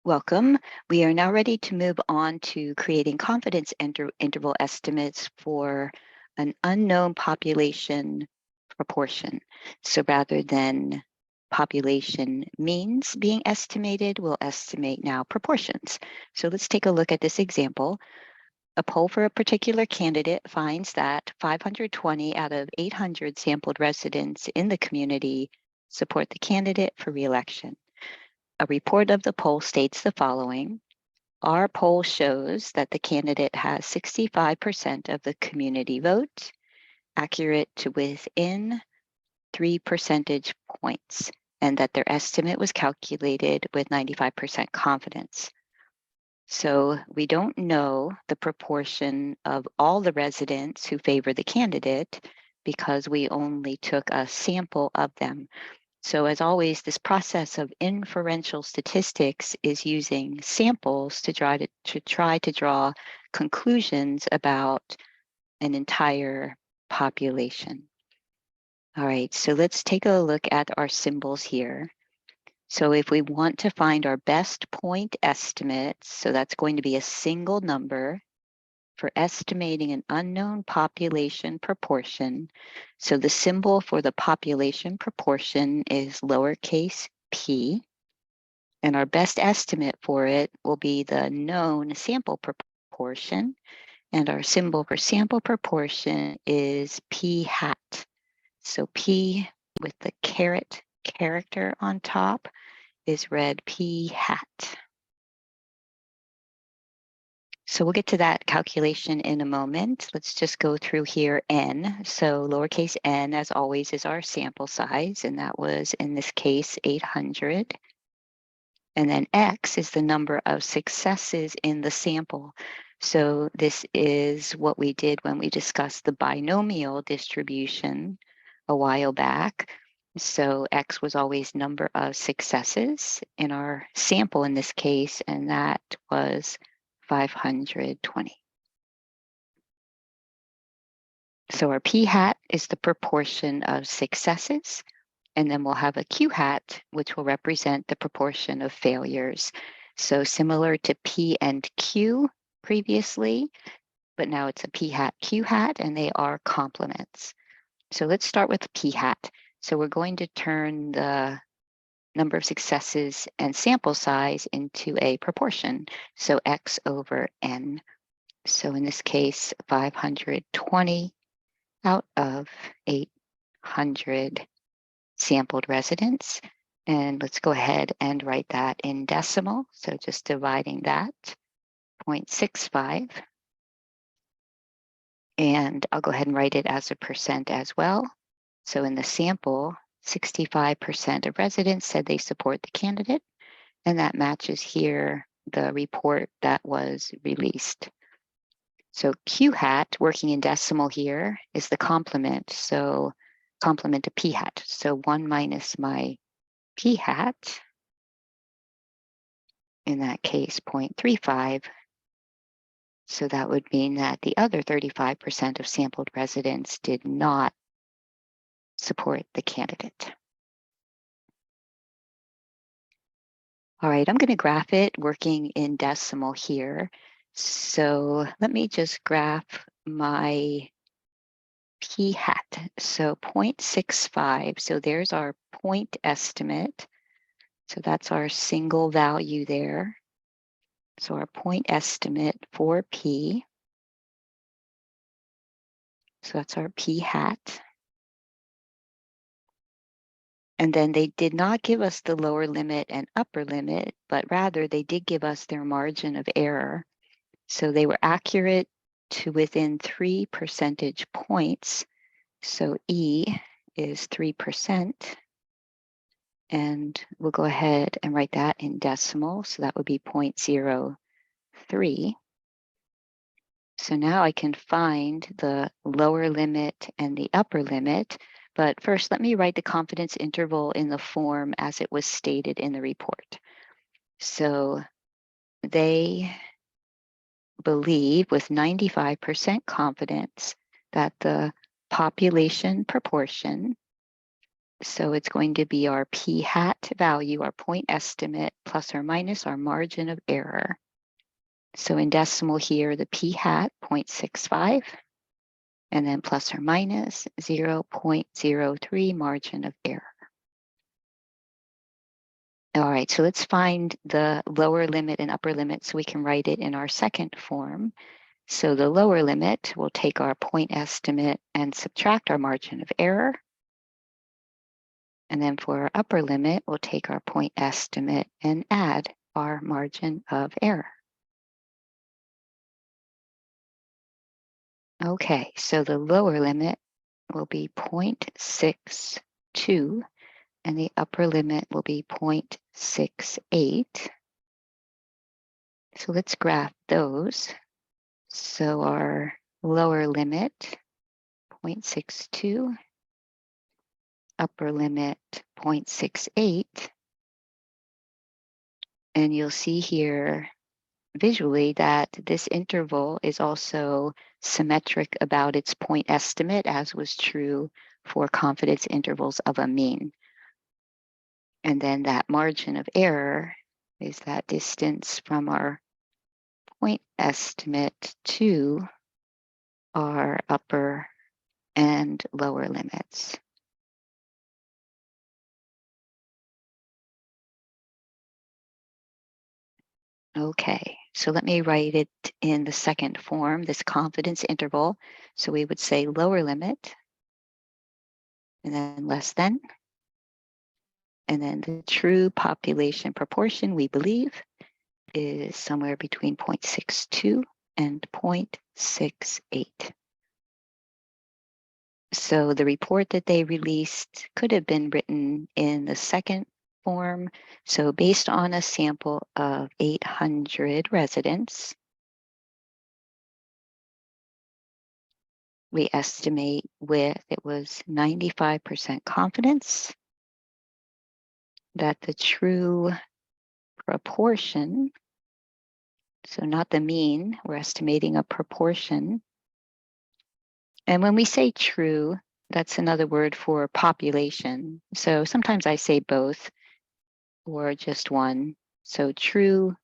Welcome. We are now ready to move on to creating confidence interval estimates for an unknown population proportion. So rather than population means being estimated, we'll estimate now proportions. So let's take a look at this example. A poll for a particular candidate finds that 520 out of 800 sampled residents in the community support the candidate for re-election. A report of the poll states the following. Our poll shows that the candidate has 65% of the community vote, accurate to within 3 percentage points, and that their estimate was calculated with 95% confidence. So we don't know the proportion of all the residents who favor the candidate because we only took a sample of them. So as always, this process of inferential statistics is using samples to try to draw conclusions about an entire population. All right, so let's take a look at our symbols here. So if we want to find our best point estimate, so that's going to be a single number for estimating an unknown population proportion. So the symbol for the population proportion is lowercase p, and our best estimate for it will be the known sample proportion, and our symbol for sample proportion is p hat. So p with the caret character on top is read p hat. So we'll get to that calculation in a moment. Let's just go through here n. So lowercase n, as always, is our sample size, and that was, in this case, 800. And then x is the number of successes in the sample. So this is what we did when we discussed the binomial distribution a while back. So x was always number of successes in our sample in this case, and that was 520. So our p hat is the proportion of successes, and then we'll have a q hat, which will represent the proportion of failures. So similar to p and q previously, but now it's a p hat, q hat, and they are complements. So let's start with p hat. So we're going to turn the number of successes and sample size into a proportion. So x over n. So in this case, 520 out of 800 sampled residents. And let's go ahead and write that in decimal. So just dividing that, 0.65. And I'll go ahead and write it as a percent as well. So in the sample, 65% of residents said they support the candidate, and that matches here the report that was released. So Q hat, working in decimal here, is the complement. So complement to P hat. So 1 minus my P hat, in that case, 0.35. So that would mean that the other 35% of sampled residents did not support the candidate. All right, I'm going to graph it working in decimal here. So let me just graph my P hat. So 0.65. So there's our point estimate. So that's our single value there. So our point estimate for P. So that's our P hat. And then they did not give us the lower limit and upper limit, but rather they did give us their margin of error. So they were accurate to within 3 percentage points. So E is 3%. And we'll go ahead and write that in decimal. So that would be 0.03. So now I can find the lower limit and the upper limit. But first, let me write the confidence interval in the form as it was stated in the report. So they believe with 95% confidence that the population proportion So it's going to be our p hat value, our point estimate, plus or minus our margin of error. So in decimal here, the p hat 0.65, and then plus or minus 0.03 margin of error. All right, so let's find the lower limit and upper limit so we can write it in our second form. So the lower limit will take our point estimate and subtract our margin of error. And then for our upper limit, we'll take our point estimate and add our margin of error. Okay, so the lower limit will be 0.62 and the upper limit will be 0.68. So let's graph those. So our lower limit, 0.62, upper limit, 0.68. And you'll see here visually that this interval is also symmetric about its point estimate, as was true for confidence intervals of a mean. And then that margin of error is that distance from our point estimate to our upper and lower limits. Okay, so let me write it in the second form, this confidence interval. So we would say lower limit, and then less than, and then the true population proportion, we believe, is somewhere between 0.62 and 0.68. So the report that they released could have been written in the second form. So based on a sample of 800 residents, we estimate it was 95% confidence that the true proportion, so not the mean, we're estimating a proportion. And when we say true, that's another word for population. So sometimes I say both or just one. So true,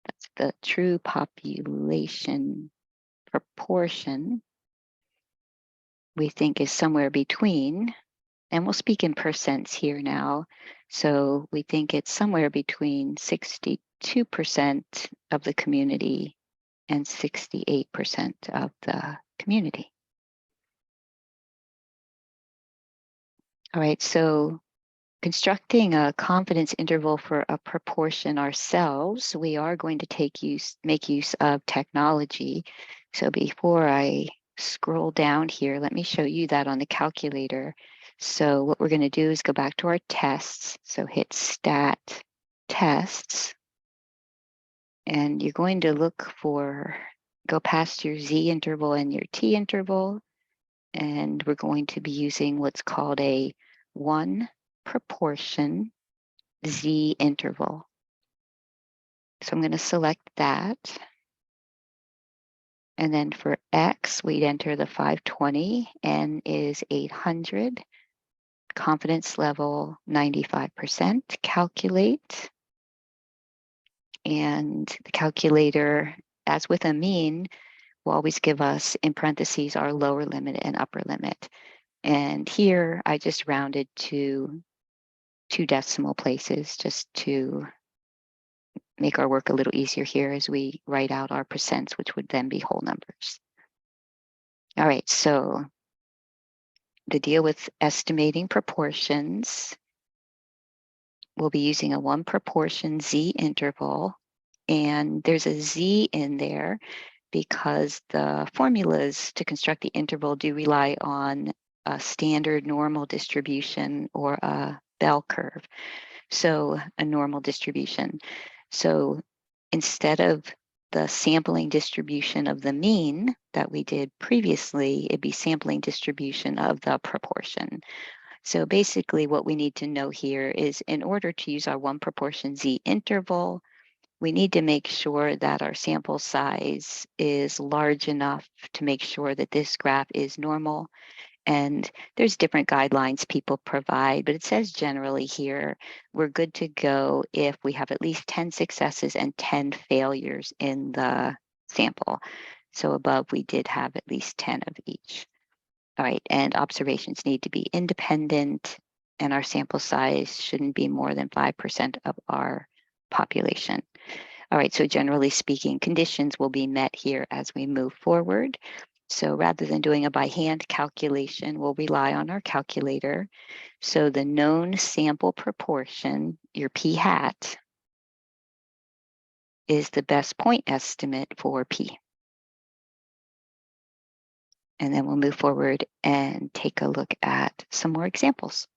that's the true population proportion, we think is somewhere between, and we'll speak in percents here now. So we think it's somewhere between 62% of the community and 68% of the community. All right, so constructing a confidence interval for a proportion ourselves, we are going to make use of technology. So before I scroll down here, let me show you that on the calculator. So what we're going to do is go back to our tests. So hit Stat Tests. And you're going to go past your Z interval and your T interval. And we're going to be using what's called a one proportion Z interval. So I'm going to select that. And then for X, we'd enter the 520, N is 800, confidence level 95%, calculate. And the calculator, as with a mean, will always give us in parentheses our lower limit and upper limit. And here I just rounded to 2 decimal places just to make our work a little easier here as we write out our percents, which would then be whole numbers. All right, so to deal with estimating proportions, we'll be using a one proportion Z interval. And there's a Z in there because the formulas to construct the interval do rely on a standard normal distribution or a bell curve. So a normal distribution. So instead of the sampling distribution of the mean that we did previously, it'd be sampling distribution of the proportion. So basically what we need to know here is in order to use our one proportion Z interval, we need to make sure that our sample size is large enough to make sure that this graph is normal. And there's different guidelines people provide, but it says generally here, we're good to go if we have at least 10 successes and 10 failures in the sample. So above, we did have at least 10 of each. All right, and observations need to be independent, and our sample size shouldn't be more than 5% of our population. All right, so generally speaking, conditions will be met here as we move forward. So rather than doing a by hand calculation, we'll rely on our calculator. So the known sample proportion, your p hat, is the best point estimate for p. And then we'll move forward and take a look at some more examples.